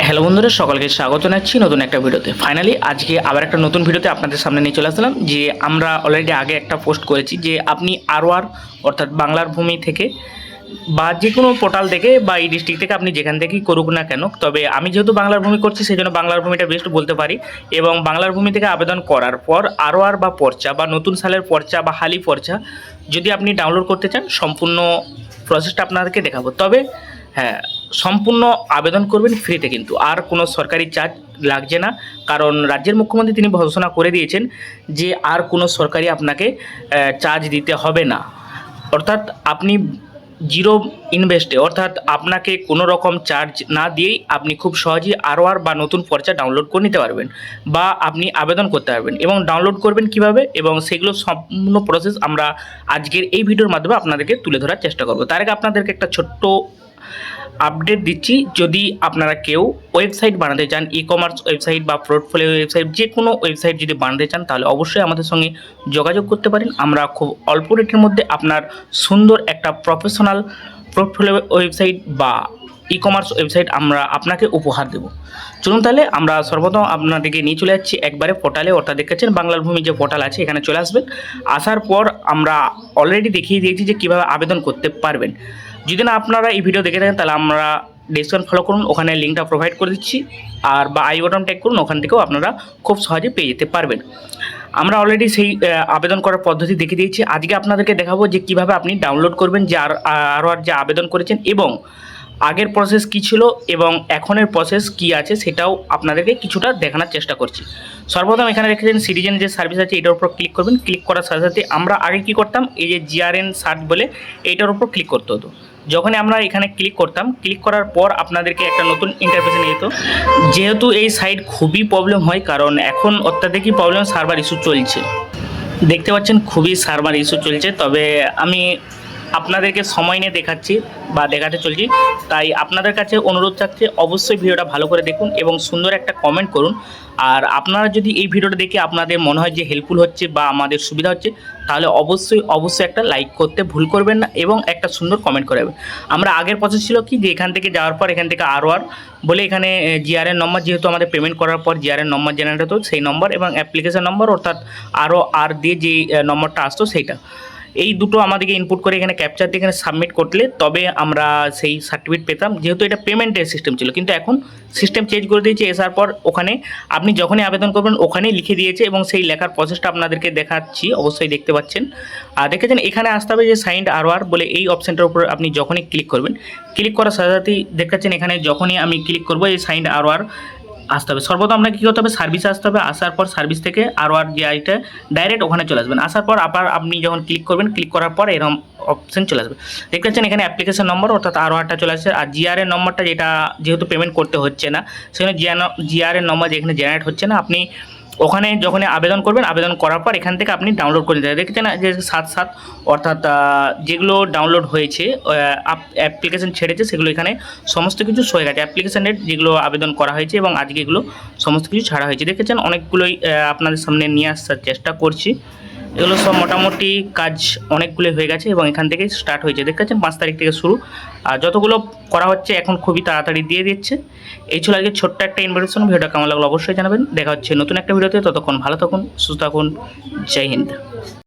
Hello বন্ধুরা, সকলকে স্বাগত জানাচ্ছি নতুন একটা ভিডিওতে। ফাইনালি আজকে আবার একটা নতুন ভিডিওতে আপনাদের সামনে নিয়ে চলে আসলাম। যে আমরা অলরেডি আগে একটা পোস্ট করেছি যে আপনি আরওয়ার অর্থাৎ বাংলার ভূমি থেকে বা যে কোনো পোর্টাল থেকে বা এই ডিস্ট্রিক্ট থেকে আপনি যেখান থেকেই করুক না কেন, তবে আমি যেহেতু বাংলার ভূমি করছি সেই জন্য বাংলার ভূমিটা বেস্ট বলতে পারি। এবং বাংলার ভূমি থেকে আবেদন করার পর আরওয়ার বা পর্চা বা নতুন সালের পর্চা বা হালি পর্চা যদি আপনি ডাউনলোড করতে চান, সম্পূর্ণ প্রসেসটা আপনাদেরকে দেখাবো। তবে হ্যাঁ, সম্পূর্ণ আবেদন করবেন ফ্রিতে, কিন্তু আর কোনো সরকারি চার্জ লাগছে না। কারণ রাজ্যের মুখ্যমন্ত্রী তিনি ঘোষণা করে দিয়েছেন যে আর কোনো সরকারি আপনাকে চার্জ দিতে হবে না। অর্থাৎ আপনি জিরো ইনভেস্টে, অর্থাৎ আপনাকে কোনো রকম চার্জ না দিয়েই আপনি খুব সহজেই আরওআর বা নতুন পর্চা ডাউনলোড করে নিতে পারবেন বা আপনি আবেদন করতে পারবেন। এবং ডাউনলোড করবেন কিভাবে এবং সেগুলো সম্পূর্ণ প্রসেস আমরা আজকের এই ভিডিওর মাধ্যমে আপনাদেরকে তুলে ধরার চেষ্টা করব। তার আগে আপনাদেরকে একটা ছোট্ট আপডেট দিচ্ছি। যদি আপনারা কেউ ওয়েবসাইট বানাতে চান, ই কমার্স ওয়েবসাইট বা পোর্টফোলিও ওয়েবসাইট, যে কোনো ওয়েবসাইট যদি বানাতে চান, তাহলে অবশ্যই আমাদের সঙ্গে যোগাযোগ করতে পারেন। আমরা খুব অল্প রেটের মধ্যে আপনার সুন্দর একটা প্রফেশনাল পোর্টফোলিও ওয়েবসাইট বা ই কমার্স ওয়েবসাইট আমরা আপনাকে উপহার দেব। চলুন তাহলে আমরা সর্বপ্রথম আপনাদেরকে নিয়ে চলে যাচ্ছি একবারে পোর্টালে, অর্থাৎ দেখেছেন বাংলার ভূমি যে পোর্টাল আছে, এখানে চলে আসবেন। আসার পর আমরা অলরেডি দেখিয়ে দিয়েছি যে কীভাবে আবেদন করতে পারবেন। যদি না আপনারা এই ভিডিও দেখে থাকেন, তাহলে আমরা ডেসক্রিপশন ফলো করুন, ওখানে লিঙ্কটা প্রোভাইড করে দিচ্ছি। আর বা আই বাটন ট্যাগ করুন, ওখান থেকেও আপনারা খুব সহজে পেয়ে যেতে পারবেন। আমরা অলরেডি সেই আবেদন করার পদ্ধতি দেখিয়ে দিয়েছি। আজকে আপনাদেরকে দেখাবো যে কিভাবে আপনি ডাউনলোড করবেন যে আর যে আবেদন করেছেন, এবং আগের প্রসেস কী ছিল এবং এখনের প্রসেস কী আছে সেটাও আপনাদেরকে কিছুটা দেখানোর চেষ্টা করছি। সর্বপ্রথম এখানে রেখেছেন সিটিজেন যে সার্ভিস আছে, এটার উপর ক্লিক করবেন। ক্লিক করার সাথে সাথে আমরা আগে কী করতাম, এই যে জিআরএন সার্চ বলে এইটার উপর ক্লিক করতে হতো। যখনই আমরা এখানে ক্লিক করতাম, ক্লিক করার পর আপনাদেরকে একটা নতুন ইন্টারফেসে নিয়ে যেত। যেহেতু এই সাইট খুবই প্রবলেম হয়, কারণ এখন অত্যাধিকই প্রবলেম, সার্ভার ইস্যু চলছে, দেখতে পাচ্ছেন খুবই সার্ভার ইস্যু চলছে। তবে আমি আপনাদেরকে সময় নিয়ে দেখাচ্ছি বা দেখাতে চলছি, তাই আপনাদের কাছে অনুরোধ থাকছে অবশ্যই ভিডিওটা ভালো করে দেখুন এবং সুন্দর একটা কমেন্ট করুন। আর আপনারা যদি এই ভিডিওটা দেখে আপনাদের মনে হয় যে হেল্পফুল হচ্ছে বা আমাদের সুবিধা হচ্ছে, তাহলে অবশ্যই একটা লাইক করতে ভুল করবেন না এবং একটা সুন্দর কমেন্ট করে দেবেন। আমরা আগের প্রসেস ছিল কি, যে এখান থেকে যাওয়ার পর এখান থেকে আরওআর বলে এখানে জিআরএন নম্বর, যেহেতু আমাদের পেমেন্ট করার পর জিআরএন নম্বর জেনারেট হতো, সেই নম্বর এবং অ্যাপ্লিকেশন নম্বর অর্থাৎ আর দিয়ে যে নম্বরটা আসতো সেইটা, এই দুটো আমাদেরকে ইনপুট করে এখানে ক্যাপচার দিয়ে এখানে সাবমিট করলে তবে আমরা সেই সার্টিফিকেট পেতাম। যেহেতু এটা পেমেন্টের সিস্টেম ছিল, কিন্তু এখন সিস্টেম চেঞ্জ করে দিয়েছে। আসার পর ওখানে আপনি যখনই আবেদন করবেন ওখানেই লিখে দিয়েছে এবং সেই লেখার প্রসেসটা আপনাদেরকে দেখাচ্ছি, অবশ্যই দেখতে পাচ্ছেন। আর দেখেছেন এখানে আসতে হবে যে সাইন্ড আরওআর বলে এই অপশানটার উপর আপনি যখনই ক্লিক করবেন, ক্লিক করার সাথে সাথেই দেখাচ্ছেন এখানে যখনই আমি ক্লিক করবো এই সাইন্ড আরওআর আসতে হবে। সর্বপ্রথম আপনাকে কী করতে হবে, সার্ভিসে আসতে হবে। আসার পর সার্ভিস থেকে আরওআর যে আইটা ডাইরেক্ট ওখানে চলে আসবেন। আসার পর আবার আপনি যখন ক্লিক করবেন, ক্লিক করার পর এরকম অপশান চলে আসবে। দেখতে পাচ্ছেন এখানে অ্যাপ্লিকেশন নম্বর অর্থাৎ আরওআরটা চলে আসছে। আর জিআরএন নম্বরটা, যেটা যেহেতু পেমেন্ট করতে হচ্ছে না সেখানে জিআরএন নম্বর যেখানে জেনারেট হচ্ছে না, আপনি ওখানে যখনই আবেদন করবেন, আবেদন করার পর এখান থেকে আপনি ডাউনলোড করে নিতে হবে। দেখছেন যে 7 অর্থাৎ যেগুলো ডাউনলোড হয়েছে, অ্যাপ্লিকেশন ছেড়েছে, সেগুলো এখানে সমস্ত কিছু হয়ে গেছে। অ্যাপ্লিকেশনের যেগুলো আবেদন করা হয়েছে এবং আজকে এগুলো সমস্ত কিছু ছাড়া হয়েছে। দেখেছেন অনেকগুলোই আপনাদের সামনে নিয়ে আসার চেষ্টা করছি। এগুলো সব মোটামুটি কাজ অনেকগুলো হয়ে গেছে এবং এখান থেকে স্টার্ট হয়েছে। দেখেছেন 5 তারিখ থেকে শুরু, আর যতগুলো করা হচ্ছে এখন খুবই তাড়াতাড়ি দিয়ে দিচ্ছে। এই ছিল আজকে ছোট্ট একটা ইনফরমেশন। ভিডিওটা কেমন লাগলো অবশ্যই জানাবেন। দেখা হচ্ছে নতুন একটা ভিডিওতে, ততক্ষণ ভালো থাকুন, সুস্থ থাকুন। জয় হিন্দ।